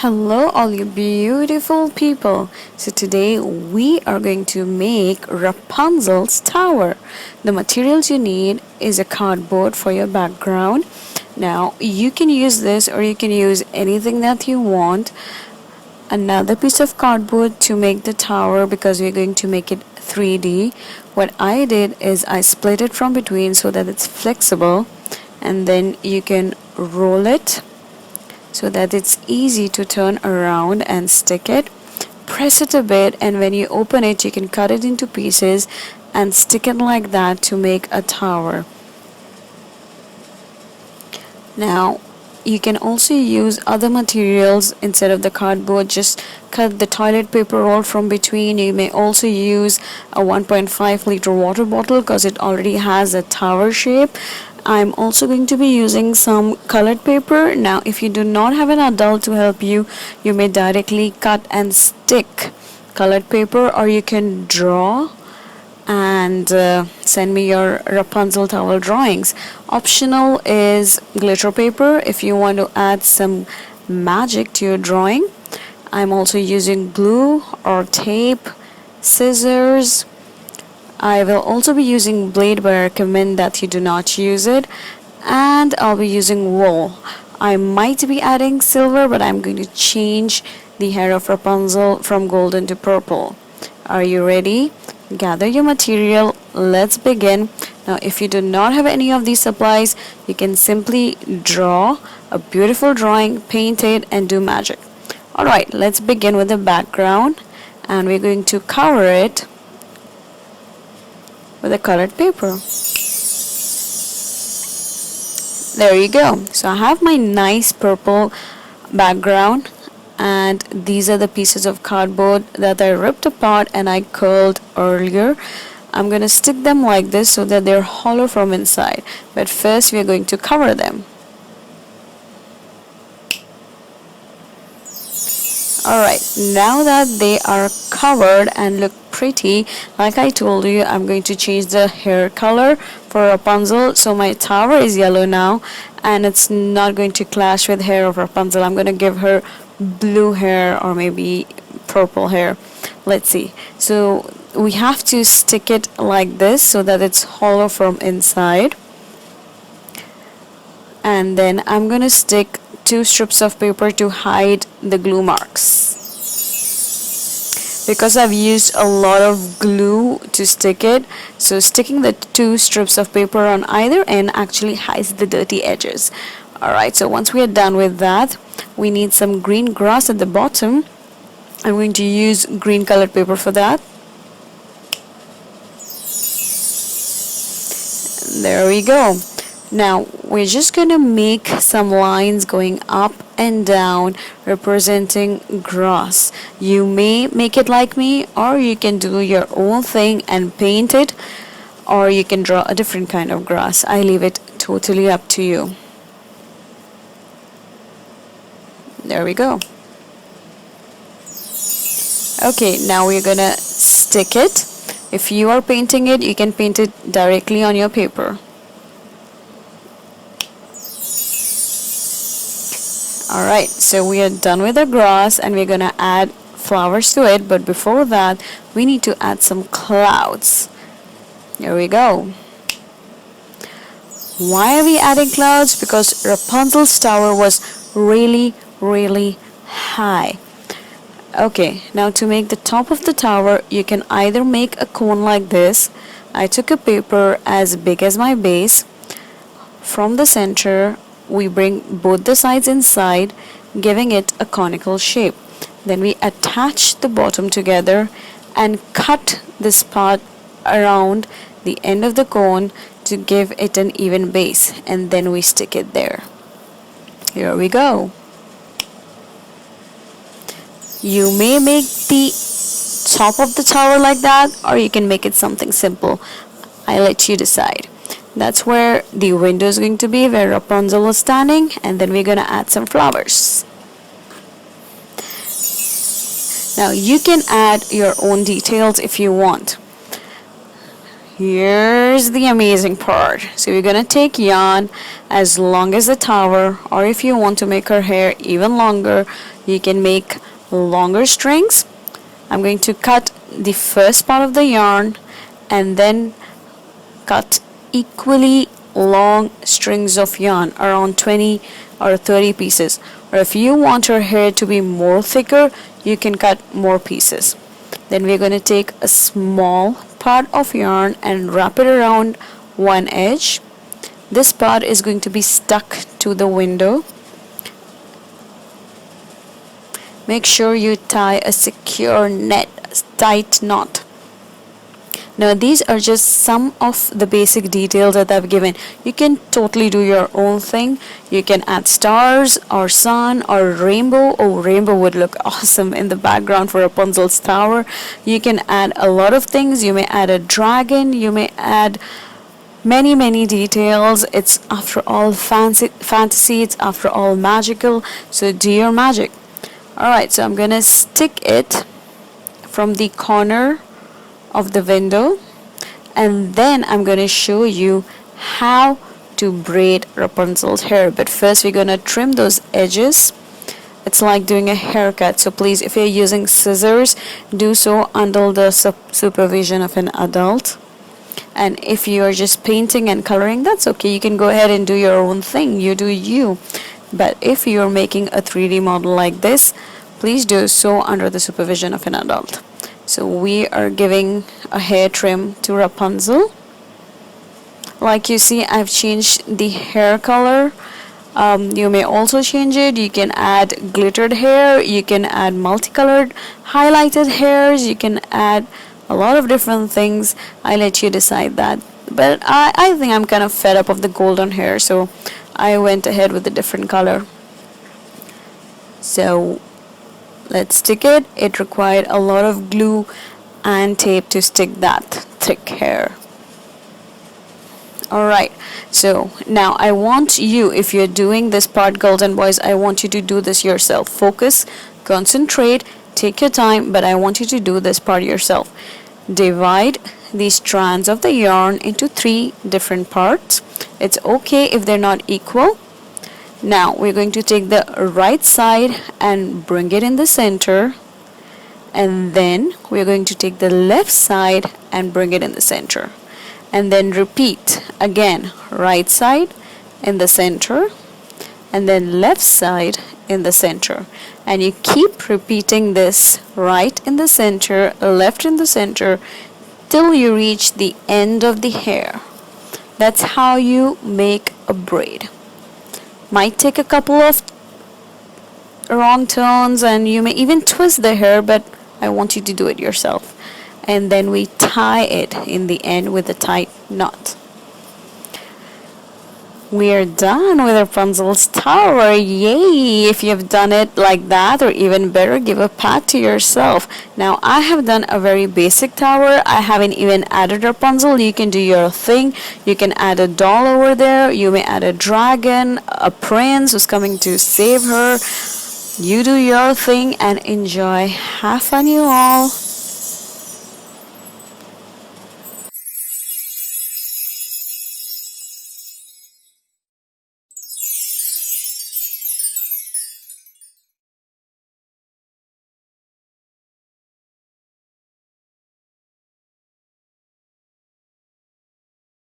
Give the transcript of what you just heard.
Hello, all you beautiful people. So, today we are going to make Rapunzel's tower. The materials you need is a cardboard for your background. Now, you can use this or you can use anything that you want. Another piece of cardboard to make the tower because we're going to make it 3D. What I did is I split it from between so that it's flexible, and then you can roll it so that it's easy to turn around and stick it. Press it a bit, and when you open it, you can cut it into pieces and stick it like that to make a tower. Now, you can also use other materials instead of the cardboard. Just cut the toilet paper roll from between. You may also use a 1.5-liter water bottle because it already has a tower shape. I'm also going to be using some colored paper. Now, if you do not have an adult to help you, you may directly cut and stick colored paper, or you can draw and send me your Rapunzel towel drawings. Optional is glitter paper if you want to add some magic to your drawing. I'm also using glue or tape, scissors. I will also be using blade, but I recommend that you do not use it. And I'll be using wool. I might be adding silver, but I'm going to change the hair of Rapunzel from golden to purple. Are you ready? Gather your material. Let's begin. Now, if you do not have any of these supplies, you can simply draw a beautiful drawing, paint it, and do magic. Alright, let's begin with the background, and we're going to cover it with a colored paper. There you go. So I have my nice purple background, and these are the pieces of cardboard that I ripped apart and I curled earlier. I'm going to stick them like this so that they're hollow from inside, but first we are going to cover them. Alright, now that they are covered and look pretty, like I told you, I'm going to change the hair color for Rapunzel. So my tower is yellow now, and it's not going to clash with hair of Rapunzel. I'm going to give her blue hair or maybe purple hair. Let's see. So we have to stick it like this so that it's hollow from inside. And then I'm going to stick 2 strips of paper to hide the glue marks. Because I've used a lot of glue to stick it, so sticking the 2 strips of paper on either end actually hides the dirty edges. Alright, so once we are done with that, we need some green grass at the bottom. I'm going to use green colored paper for that. There we go. Now we're just going to make some lines going up and down representing grass. You may make it like me, or you can do your own thing and paint it, or you can draw a different kind of grass. I leave it totally up to you. There we go. Okay, now we're gonna stick it. If you are painting it, you can paint it directly on your paper. Alright, so we are done with the grass and we're gonna add flowers to it, but before that we need to add some clouds. There we go. Why are we adding clouds? Because Rapunzel's tower was really high. Okay, now to make the top of the tower, you can either make a cone like this. I took a paper as big as my base. From the center, we bring both the sides inside, giving it a conical shape. Then we attach the bottom together and cut this part around the end of the cone to give it an even base, and then we stick it there. Here we go. You may make the top of the tower like that, or you can make it something simple. I let you decide. That's where the window is going to be, where Rapunzel is standing, and then we're going to add some flowers. Now you can add your own details if you want. Here's the amazing part. So we're gonna take yarn as long as the tower, or if you want to make her hair even longer, you can make longer strings. I'm going to cut the first part of the yarn and then cut equally long strings of yarn, around 20 or 30 pieces. Or if you want your hair to be more thicker, you can cut more pieces. Then we're going to take a small part of yarn and wrap it around one edge. This part is going to be stuck to the window. Make sure you tie a secure net, tight knot. Now these are just some of the basic details that I've given. You can totally do your own thing. You can add stars or sun or rainbow. Oh, rainbow would look awesome in the background for Rapunzel's tower. You can add a lot of things. You may add a dragon. You may add many details. It's after all fantasy. It's after all magical. So do your magic. Alright, so I'm gonna stick it from the corner of the window, and then I'm going to show you how to braid Rapunzel's hair. But first we're going to trim those edges. It's like doing a haircut, so please, if you're using scissors, do so under the supervision of an adult. And if you're just painting and coloring, that's okay. You can go ahead and do your own thing. You do you. But if you're making a 3D model like this, please do so under the supervision of an adult. So we are giving a hair trim to Rapunzel. Like you see, I've changed the hair color. You may also change it. You can add glittered hair. You can add multicolored highlighted hairs. You can add a lot of different things. I let you decide that. But I think I'm kind of fed up of the golden hair, so I went ahead with a different color. So let's stick it. It required a lot of glue and tape to stick that thick hair. Alright, so now I want you, if you're doing this part, girls and boys, I want you to do this yourself. Focus, concentrate, take your time, but I want you to do this part yourself. Divide these strands of the yarn into 3 different parts. It's okay if they're not equal. Now we're going to take the right side and bring it in the center, and then we're going to take the left side and bring it in the center, and then repeat again, right side in the center and then left side in the center, and you keep repeating this, right in the center, left in the center, till you reach the end of the hair. That's how you make a braid. Might take a couple of wrong turns and you may even twist the hair, but I want you to do it yourself. And then we tie it in the end with a tight knot. We're done with Rapunzel's tower. Yay! If you've done it like that, or even better, give a pat to yourself. Now I have done a very basic tower. I haven't even added Rapunzel. You can do your thing. You can add a doll over there. You may add a dragon, a prince who's coming to save her. You do your thing and enjoy. Have fun, you all.